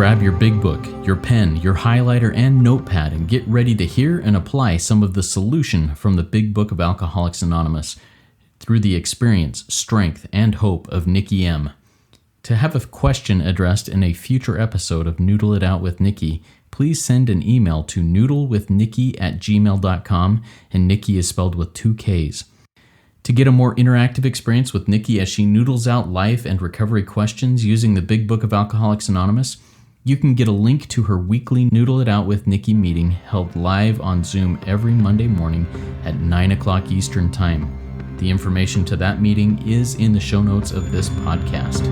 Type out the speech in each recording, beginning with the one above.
grab your big book, your pen, your highlighter, and notepad and get ready to hear and apply some of the solution from the Big Book of Alcoholics Anonymous through the experience, strength, and hope of Nikki M. To have a question addressed in a future episode of Noodle It Out with Nikki, please send an email to noodlewithnikki@gmail.com, and Nikki is spelled with 2 Ks. To get a more interactive experience with Nikki as she noodles out life and recovery questions using the Big Book of Alcoholics Anonymous, you can get a link to her weekly Noodle It Out with Nikki meeting held live on Zoom every Monday morning at 9 o'clock Eastern Time. The information to that meeting is in the show notes of this podcast.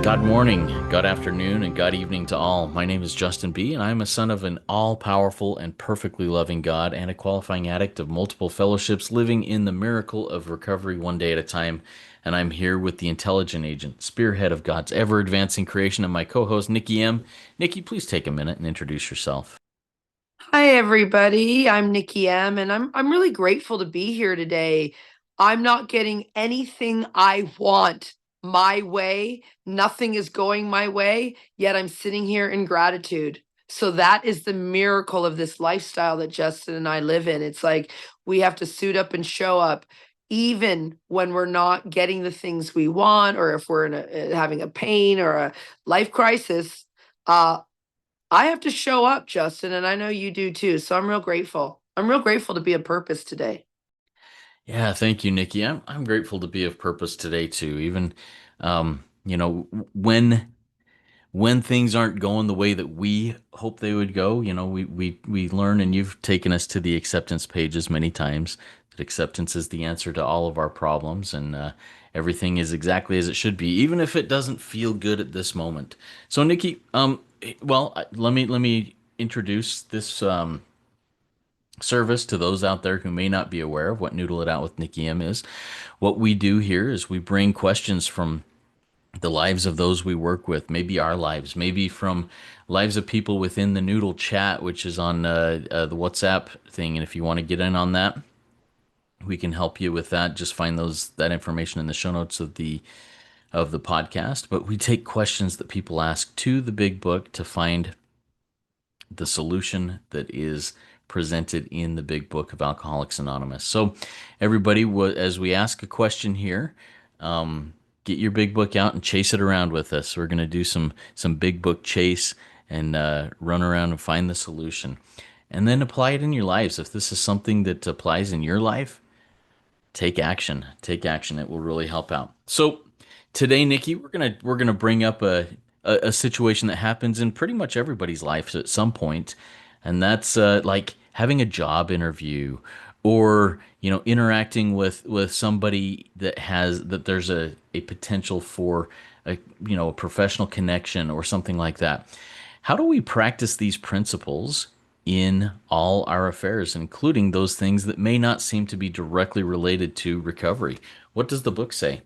God morning, God afternoon, and God evening to all. My name is Justin B., and I am a son of an all-powerful and perfectly loving God and a qualifying addict of multiple fellowships living in the miracle of recovery one day at a time. And I'm here with the intelligent agent, spearhead of God's ever-advancing creation, and my co-host, Nikki M. Nikki, please take a minute and introduce yourself. Hi, everybody. I'm Nikki M., and I'm really grateful to be here today. I'm not getting anything I want my way. Nothing is going my way, yet I'm sitting here in gratitude. So that is the miracle of this lifestyle that Justin and I live in. It's like we have to suit up and show up, even when we're not getting the things we want, or if we're having a pain or a life crisis. I have to show up, Justin, and I know you do too. So I'm real grateful. I'm real grateful to be of purpose today. Yeah, thank you, Nikki. I'm grateful to be of purpose today too. Even, when things aren't going the way that we hope they would go, we learn, and you've taken us to the acceptance pages many times, that acceptance is the answer to all of our problems, and everything is exactly as it should be, even if it doesn't feel good at this moment. So, Nikki, let me introduce this service to those out there who may not be aware of what Noodle It Out with Nikki M is. What we do here is we bring questions from the lives of those we work with, maybe our lives, maybe from lives of people within the Noodle chat, which is on the WhatsApp thing. And if you want to get in on that, we can help you with that. Just find that information in the show notes of the podcast. But we take questions that people ask to the Big Book to find the solution that is presented in the Big Book of Alcoholics Anonymous. So everybody, as we ask a question here, get your big book out and chase it around with us. We're going to do some big book chase and run around and find the solution, and then apply it in your lives. If this is something that applies in your life, take action. Take action. It will really help out. So today, Nikki, we're gonna bring up a situation that happens in pretty much everybody's life at some point, and that's like having a job interview, or interacting with somebody that there's a potential for a professional connection or something like that. How do we practice these principles in all our affairs, including those things that may not seem to be directly related to recovery? What does the book say?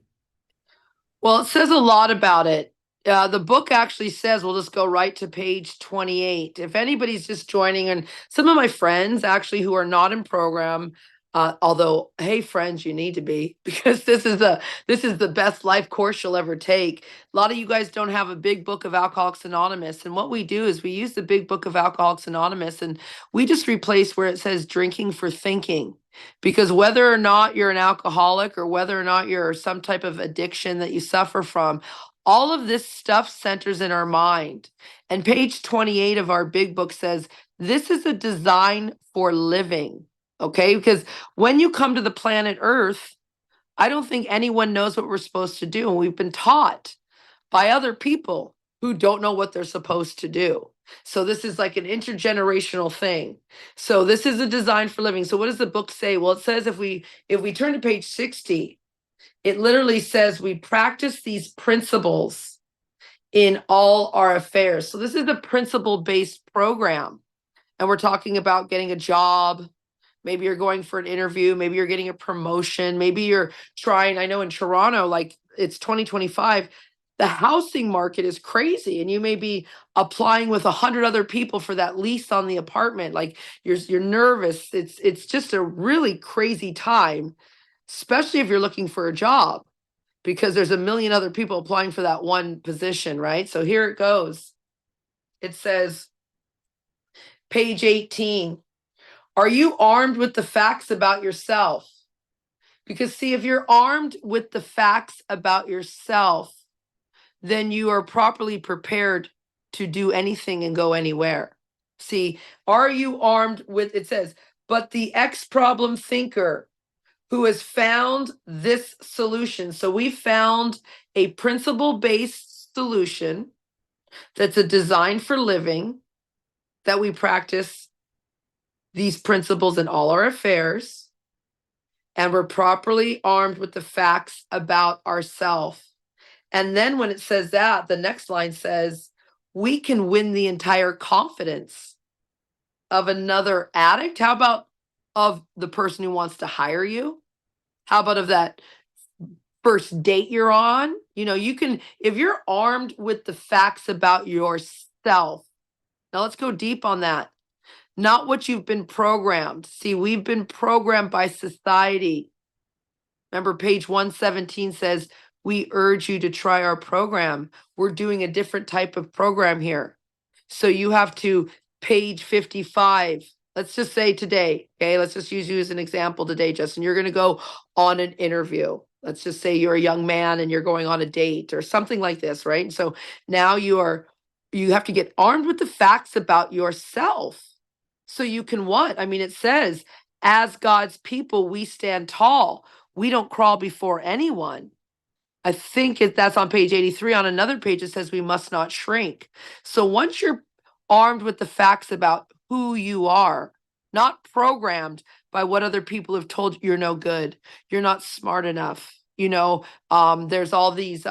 Well, it says a lot about it. The book actually says, we'll just go right to page 28. If anybody's just joining, and some of my friends actually who are not in program, although, hey, friends, you need to be, because this is the best life course you'll ever take. A lot of you guys don't have a Big Book of Alcoholics Anonymous. And what we do is we use the Big Book of Alcoholics Anonymous, and we just replace where it says drinking for thinking. Because whether or not you're an alcoholic, or whether or not you're some type of addiction that you suffer from, all of this stuff centers in our mind. And page 28 of our Big Book says, this is a design for living. Okay, because when you come to the planet Earth, I don't think anyone knows what we're supposed to do. And we've been taught by other people who don't know what they're supposed to do. So this is like an intergenerational thing. So this is a design for living. So what does the book say? Well, it says if we turn to page 60, it literally says we practice these principles in all our affairs. So this is a principle-based program. And we're talking about getting a job. Maybe you're going for an interview. Maybe you're getting a promotion. Maybe you're trying, I know in Toronto, like it's 2025, the housing market is crazy. And you may be applying with 100 other people for that lease on the apartment. Like you're nervous. It's just a really crazy time. especially if you're looking for a job, because there's a million other people applying for that one position, right? So here it goes. It says, page 18, are you armed with the facts about yourself? Because see, if you're armed with the facts about yourself, then you are properly prepared to do anything and go anywhere. See, are you armed with, it says, but the X problem thinker who has found this solution. So we found a principle-based solution that's a design for living, that we practice these principles in all our affairs, and we're properly armed with the facts about ourselves. And then when it says that, the next line says, we can win the entire confidence of another addict. How about of the person who wants to hire you? How about of that first date you're on? You know, you can, if you're armed with the facts about yourself. Now let's go deep on that. Not what you've been programmed. See, we've been programmed by society. Remember, page 117 says, we urge you to try our program. We're doing a different type of program here. So you have to, page 55. Let's just say today, okay? Let's just use you as an example today, Justin. You're going to go on an interview. Let's just say you're a young man and you're going on a date or something like this, right? And so now you have to get armed with the facts about yourself. So you can what? I mean, it says, as God's people, we stand tall. We don't crawl before anyone. I think that's on page 83. On another page, it says we must not shrink. So once you're armed with the facts about who you are, not programmed by what other people have told you, you're no good, you're not smart enough. You know, there's all these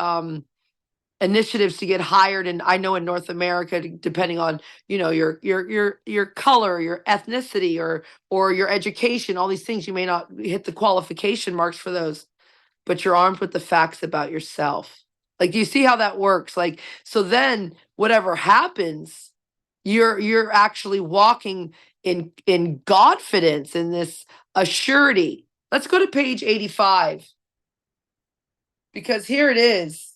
initiatives to get hired, and I know in North America, depending on, you know, your color, your ethnicity, or your education, all these things, you may not hit the qualification marks for those, but you're armed with the facts about yourself. Like, do you see how that works? Like, so then whatever happens, you're actually walking in Godfidence, in this assurity. Let's go to page 85, because here it is.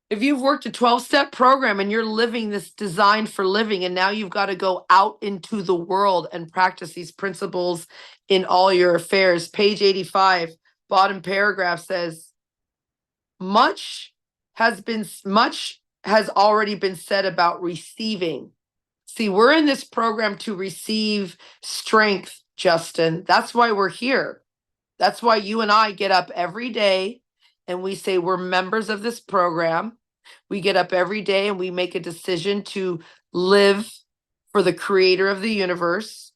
If you've worked a 12-step program and you're living this design for living, and now you've got to go out into the world and practice these principles in all your affairs. Page 85, bottom paragraph says, much has already been said about receiving. See, we're in this program to receive strength, Justin. That's why we're here. That's why you and I get up every day and we say we're members of this program. We get up every day and we make a decision to live for the creator of the universe.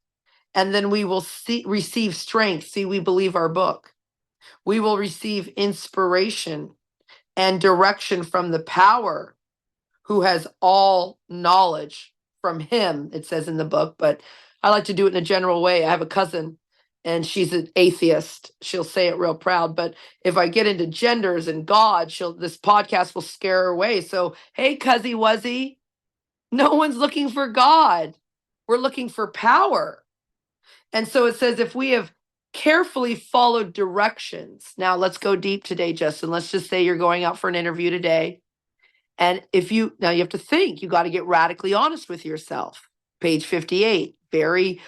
And then we will receive strength. See, we believe our book. We will receive inspiration and direction from the power who has all knowledge from him, it says in the book. But I like to do it in a general way. I have a cousin and she's an atheist. She'll say it real proud. But if I get into genders and God, this podcast will scare her away. So, hey, cuzzy wuzzy, no one's looking for God. We're looking for power. And so it says, if we have carefully followed directions. Now let's go deep today, Justin. Let's just say you're going out for an interview today. And now you have to think, you got to get radically honest with yourself. Page 58, very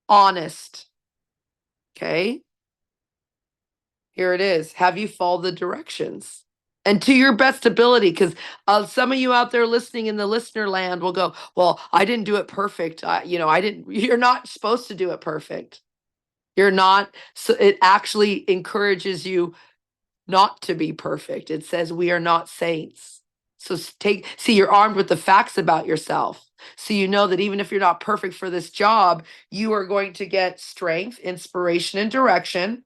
honest. Okay. Here it is. Have you followed the directions? And to your best ability, because some of you out there listening in the listener land will go, well, I didn't do it perfect. You're not supposed to do it perfect. You're not. So it actually encourages you not to be perfect. It says we are not saints. So see, you're armed with the facts about yourself. So you know that even if you're not perfect for this job, you are going to get strength, inspiration, and direction,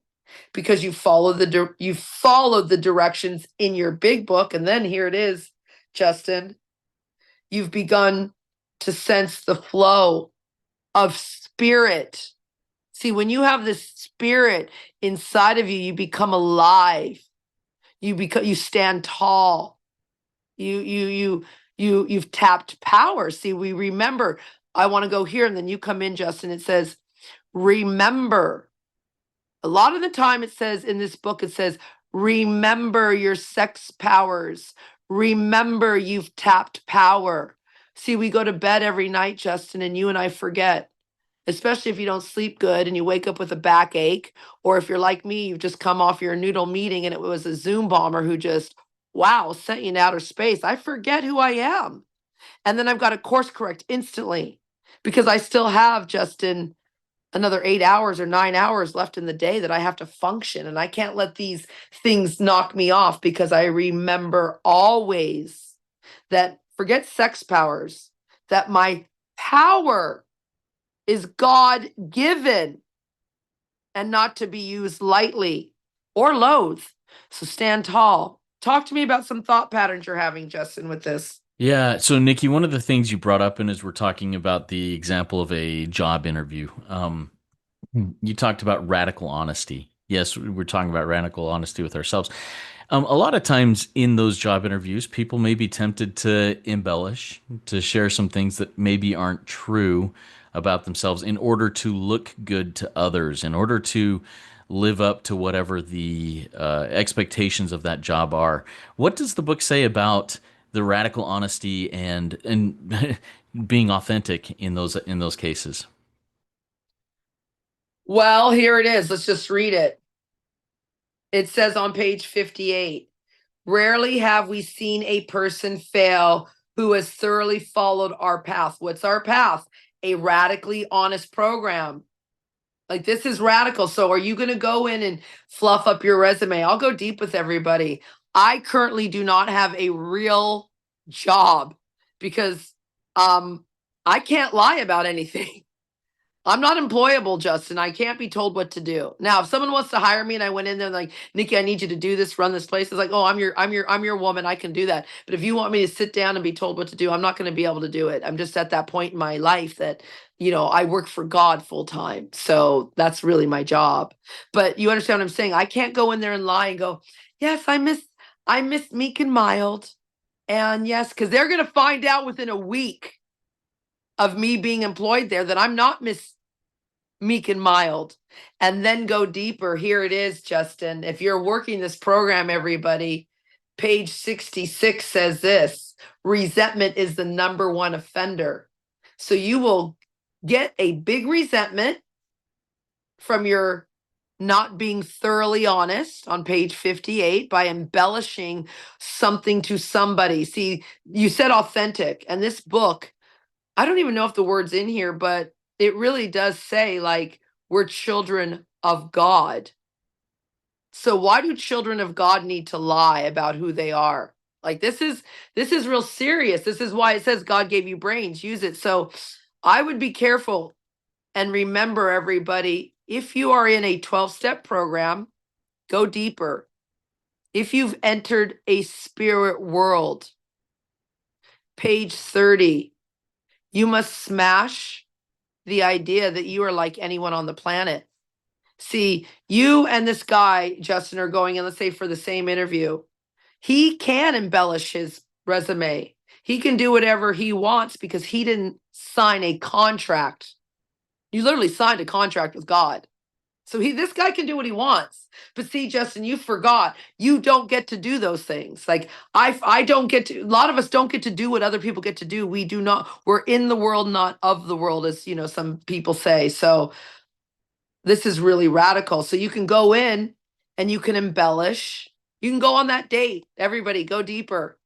because you followed the directions in your big book. And then here it is, Justin. You've begun to sense the flow of spirit. See, when you have this spirit inside of you, you become alive. You stand tall. You've tapped power. See, we remember. I want to go here, and then you come in, Justin. It says, remember. A lot of the time it says in this book, it says, remember your sex powers. Remember you've tapped power. See, we go to bed every night, Justin, and you and I forget, especially if you don't sleep good and you wake up with a backache, or if you're like me, you've just come off your Noodle meeting and it was a Zoom bomber who just, wow, sent you into outer space. I forget who I am. And then I've got to course correct instantly because I still have, Justin, another 8 hours or 9 hours left in the day that I have to function. And I can't let these things knock me off because I remember always that, forget sex powers, that my power is God given and not to be used lightly or loathe. So stand tall. Talk to me about some thought patterns you're having, Justin, with this. Yeah. So, Nikki, one of the things you brought up, and as we're talking about the example of a job interview, you talked about radical honesty. Yes, we're talking about radical honesty with ourselves. A lot of times in those job interviews, people may be tempted to embellish, to share some things that maybe aren't true about themselves in order to look good to others, in order to live up to whatever the expectations of that job are. What does the book say about the radical honesty and being authentic in those cases? Well, here it is. Let's just read it. It says on page 58, rarely have we seen a person fail who has thoroughly followed our path. What's our path? A radically honest program. Like, this is radical. So are you going to go in and fluff up your resume? I'll go deep with everybody. I currently do not have a real job because I can't lie about anything. I'm not employable, Justin. I can't be told what to do. Now, if someone wants to hire me and I went in there and like, Nikki, I need you to do this, run this place. It's like, oh, I'm your woman. I can do that. But if you want me to sit down and be told what to do, I'm not going to be able to do it. I'm just at that point in my life that, I work for God full time. So that's really my job. But you understand what I'm saying? I can't go in there and lie and go, yes, I miss meek and mild. And yes, because they're going to find out within a week of me being employed there that I'm not Miss Meek and Mild, and then go deeper. Here it is, Justin. If you're working this program, everybody, page 66 says this: resentment is the number one offender. So you will get a big resentment from your not being thoroughly honest on page 58 by embellishing something to somebody. See, you said authentic, and this book, I don't even know if the word's in here, but it really does say, like, we're children of God. So why do children of God need to lie about who they are? Like, this is real serious. This is why it says God gave you brains, use it. So I would be careful and remember, everybody, if you are in a 12-step program, go deeper. If you've entered a spirit world, page 30, you must smash the idea that you are like anyone on the planet. See, you and this guy, Justin, are going in, let's say, for the same interview. He can embellish his resume. He can do whatever he wants because he didn't sign a contract. You literally signed a contract with God. So this guy can do what he wants. But see, Justin, you forgot. You don't get to do those things. Like, I don't get to, a lot of us don't get to do what other people get to do. We do not, we're in the world, not of the world, as some people say. So this is really radical. So you can go in and you can embellish. You can go on that date. Everybody, go deeper.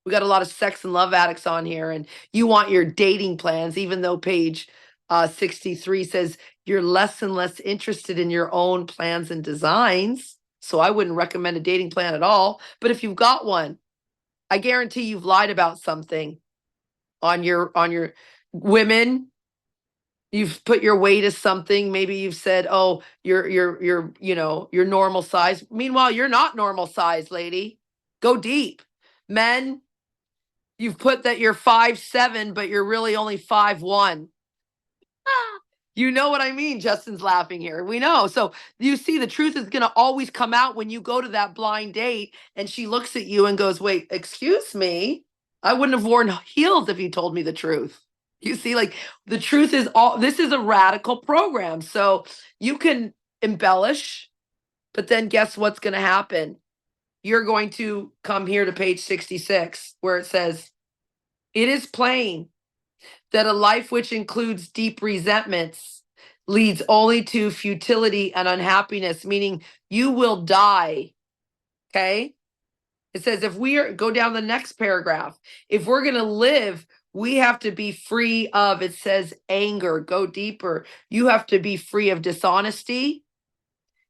We got a lot of sex and love addicts on here, and you want your dating plans, even though page 63 says you're less and less interested in your own plans and designs. So I wouldn't recommend a dating plan at all. But if you've got one, I guarantee you've lied about something on your women. You've put your weight as something. Maybe you've said, oh, you're normal size. Meanwhile, you're not normal size, lady. Go deep. Men, you've put that you're 5'7", but you're really only 5'1". You know what I mean? Justin's laughing here. We know. So you see, the truth is going to always come out when you go to that blind date and she looks at you and goes, wait, excuse me. I wouldn't have worn heels if you told me the truth. You see, like, the truth is this is a radical program. So you can embellish, but then guess what's going to happen? You're going to come here to page 66 where it says, it is plain that a life which includes deep resentments leads only to futility and unhappiness, meaning you will die. Okay. It says, if we are, go down the next paragraph, if we're going to live, we have to be free of, it says, anger. Go deeper. You have to be free of dishonesty.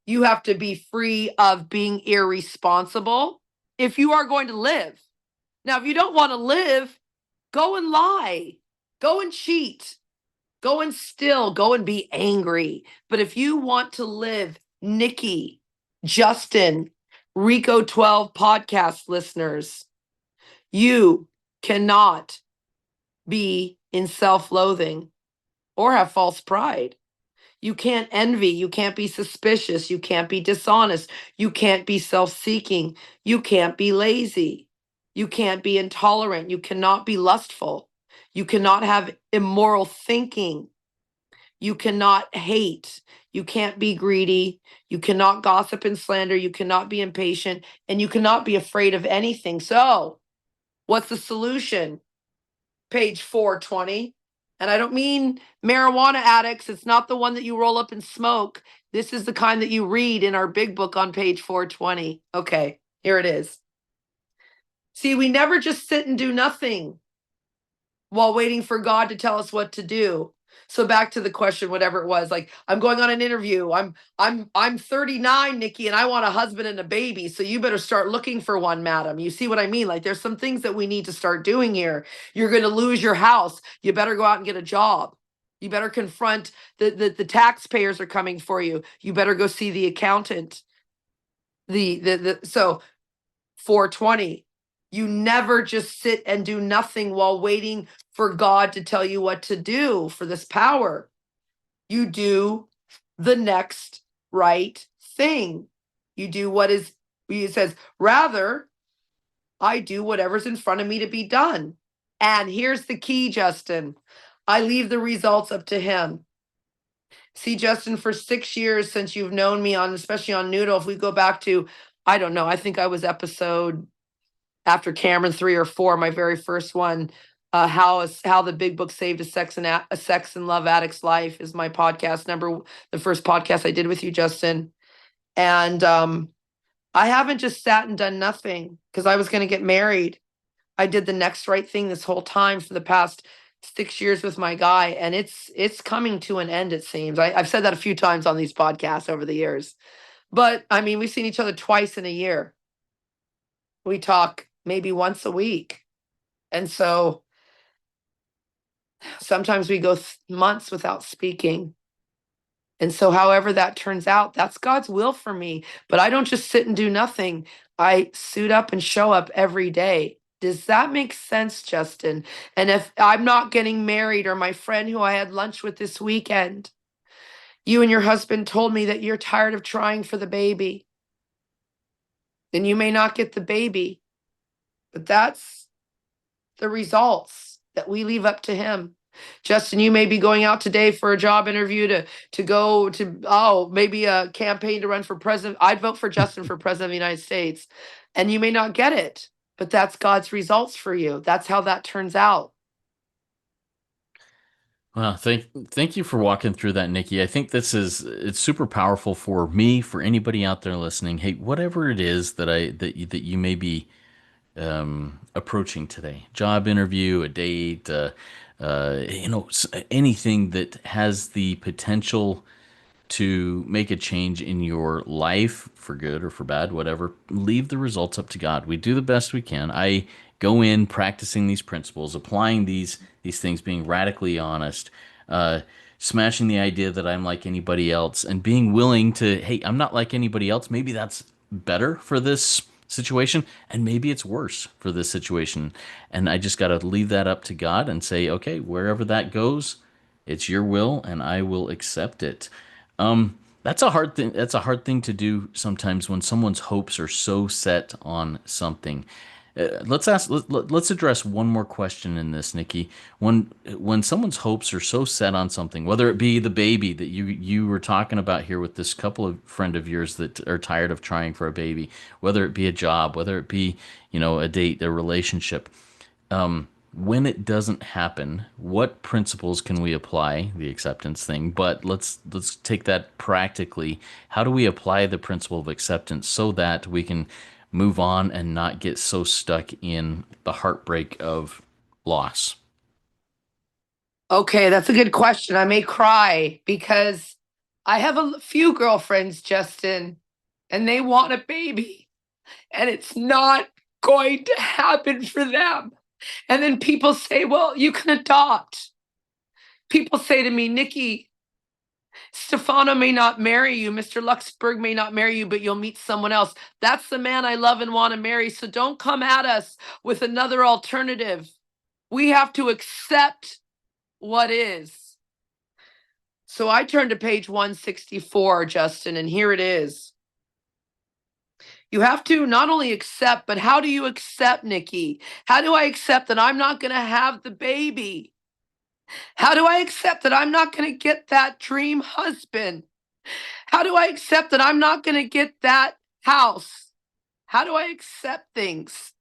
You have to be free of being irresponsible if you are going to live. Now, if you don't want to live, go and lie, go and cheat, go and steal, go and be angry. But if you want to live, Nikki, Justin, Rico 12 podcast listeners, you cannot be in self-loathing or have false pride. You can't envy. You can't be suspicious. You can't be dishonest. You can't be self-seeking. You can't be lazy. You can't be intolerant. You cannot be lustful. You cannot have immoral thinking. You cannot hate. You can't be greedy. You cannot gossip and slander. You cannot be impatient. And you cannot be afraid of anything. So, what's the solution? Page 420. And I don't mean marijuana addicts. It's not the one that you roll up and smoke. This is the kind that you read in our big book on page 420. Okay, here it is. See, we never just sit and do nothing while waiting for God to tell us what to do. So back to the question, whatever it was, like, I'm going on an interview. I'm 39, Nikki, and I want a husband and a baby. So you better start looking for one, madam. You see what I mean? Like, there's some things that we need to start doing here. You're going to lose your house. You better go out and get a job. You better confront the taxpayers are coming for you. You better go see the accountant. So 420. You never just sit and do nothing while waiting for God to tell you what to do for this power. You do the next right thing. You do what is, it says, rather, I do whatever's in front of me to be done. And here's the key, Justin. I leave the results up to him. See, Justin, for 6 years since you've known me on, especially on Noodle, if we go back to, I don't know, I think I was episode after Cameron 3 or 4, my very first one, how the big book saved a sex and love addict's life is my podcast the first podcast I did with you, Justin. And I haven't just sat and done nothing because I was going to get married. I did the next right thing this whole time for the past 6 years with my guy, and it's coming to an end, it seems. I've said that a few times on these podcasts over the years, but I mean, we've seen each other twice in a year. We talk maybe once a week. And so sometimes we go months without speaking. And so however that turns out, that's God's will for me. But I don't just sit and do nothing. I suit up and show up every day. Does that make sense, Justin? And if I'm not getting married, or my friend who I had lunch with this weekend, you and your husband told me that you're tired of trying for the baby, then you may not get the baby. But that's the results that we leave up to him. Justin, you may be going out today for a job interview to go to, maybe a campaign to run for president. I'd vote for Justin for president of the United States. And you may not get it, but that's God's results for you. That's how that turns out. Well, thank you for walking through that, Nikki. I think it's super powerful for me, for anybody out there listening. Hey, whatever it is that you may be approaching today, job interview, a date, anything that has the potential to make a change in your life for good or for bad, whatever, leave the results up to God. We do the best we can. I go in practicing these principles, applying these things, being radically honest, smashing the idea that I'm like anybody else, and being willing to, hey, I'm not like anybody else. Maybe that's better for this situation, and maybe it's worse for this situation. And I just got to leave that up to God and say, okay, wherever that goes, it's your will, and I will accept it. That's a hard thing. That's a hard thing to do sometimes when someone's hopes are so set on something. Let's address one more question in this, Nikki. When someone's hopes are so set on something, whether it be the baby that you were talking about here with this couple of friend of yours that are tired of trying for a baby, whether it be a job, whether it be, a date, a relationship, when it doesn't happen, what principles can we apply? The acceptance thing, but let's take that practically. How do we apply the principle of acceptance so that we can move on and not get so stuck in the heartbreak of loss? Okay, that's a good question. I may cry because I have a few girlfriends, Justin, and they want a baby, and it's not going to happen for them. And then people say, well, you can adopt. People say to me, Nikki, Stefano may not marry you. Mr. Luxembourg may not marry you, but you'll meet someone else. That's the man I love and want to marry. So don't come at us with another alternative. We have to accept what is. So I turned to page 164, Justin, and here it is. You have to not only accept, but how do you accept, Nikki? How do I accept that I'm not going to have the baby? How do I accept that I'm not going to get that dream husband? How do I accept that I'm not going to get that house? How do I accept things?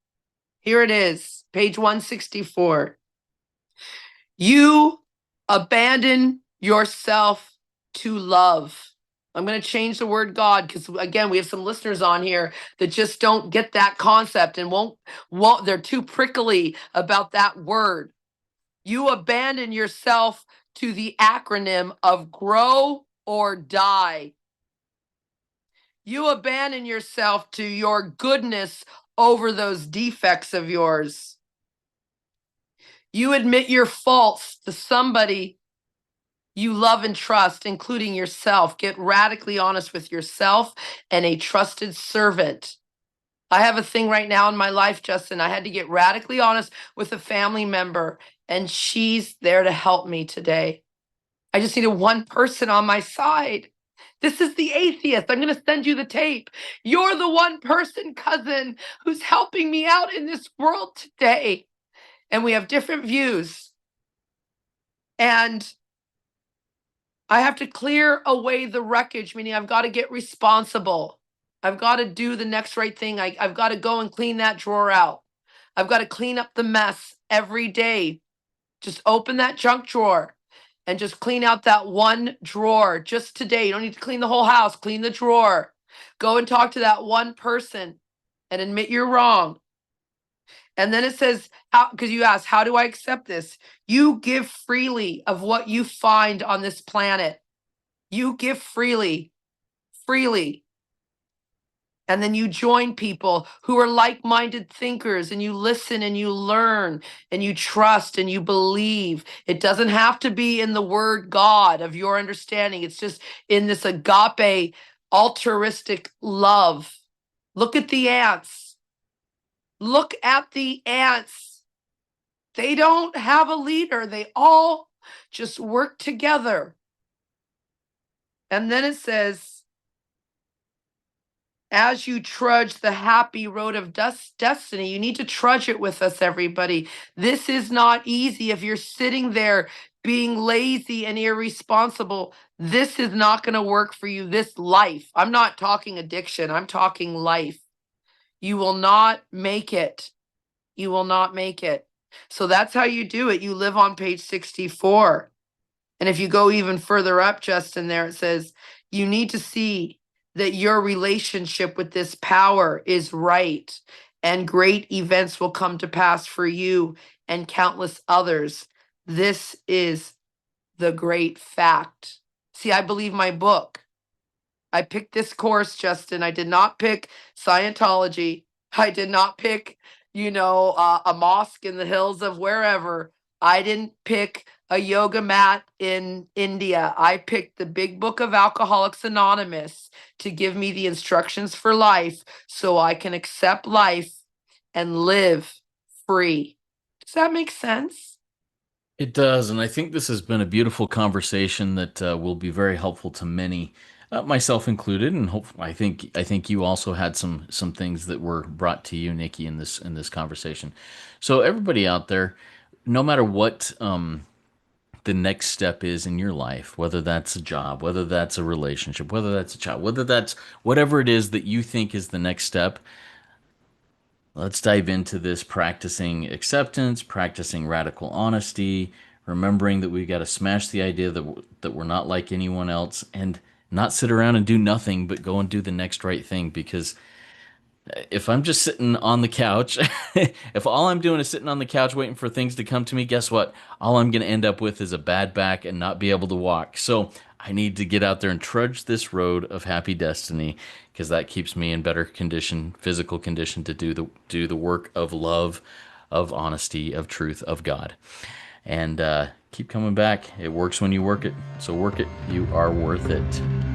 Here it is, page 164. You abandon yourself to love. I'm going to change the word God because again, we have some listeners on here that just don't get that concept and won't they're too prickly about that word. You abandon yourself to the acronym of grow or die. You abandon yourself to your goodness over those defects of yours. You admit your faults to somebody you love and trust, including yourself. Get radically honest with yourself and a trusted servant. I have a thing right now in my life, Justin. I had to get radically honest with a family member, and she's there to help me today. I just needed one person on my side. This is the atheist. I'm going to send you the tape. You're the one person, cousin, who's helping me out in this world today. And we have different views. And I have to clear away the wreckage, meaning I've got to get responsible. I've got to do the next right thing. I've got to go and clean that drawer out. I've got to clean up the mess every day. Just open that junk drawer and just clean out that one drawer just today. You don't need to clean the whole house, clean the drawer. Go and talk to that one person and admit you're wrong. And then it says, because you ask, how do I accept this? You give freely of what you find on this planet. You give freely, freely. And then you join people who are like-minded thinkers, and you listen and you learn and you trust and you believe. It doesn't have to be in the word God of your understanding. It's just in this agape, altruistic love. Look at the ants. Look at the ants. They don't have a leader. They all just work together. And then it says, as you trudge the happy road of destiny, you need to trudge it with us, everybody. This is not easy. If you're sitting there being lazy and irresponsible, this is not going to work for you. This life, I'm not talking addiction, I'm talking life. You will not make it. You will not make it. So that's how you do it. You live on page 64. And if you go even further up, Justin, there it says, you need to see that your relationship with this power is right, and great events will come to pass for you and countless others. This is the great fact. See, I believe my book. I picked this course, Justin. I did not pick Scientology. I did not pick, a mosque in the hills of wherever. I didn't pick a yoga mat in India. I picked the big book of Alcoholics Anonymous to give me the instructions for life so I can accept life and live free. Does that make sense? It does, and I think this has been a beautiful conversation that will be very helpful to many. myself included, and hope I think you also had some things that were brought to you, Nikki, in this conversation. So everybody out there, no matter what the next step is in your life, whether that's a job, whether that's a relationship, whether that's a child, whether that's whatever it is that you think is the next step, let's dive into this practicing acceptance, practicing radical honesty, remembering that we've got to smash the idea that we're not like anyone else and not sit around and do nothing but go and do the next right thing because if I'm just sitting on the couch, if all I'm doing is sitting on the couch waiting for things to come to me, guess what? All I'm going to end up with is a bad back and not be able to walk. So I need to get out there and trudge this road of happy destiny because that keeps me in better condition, physical condition to do the work of love, of honesty, of truth, of God. And keep coming back. It works when you work it. So work it. You are worth it.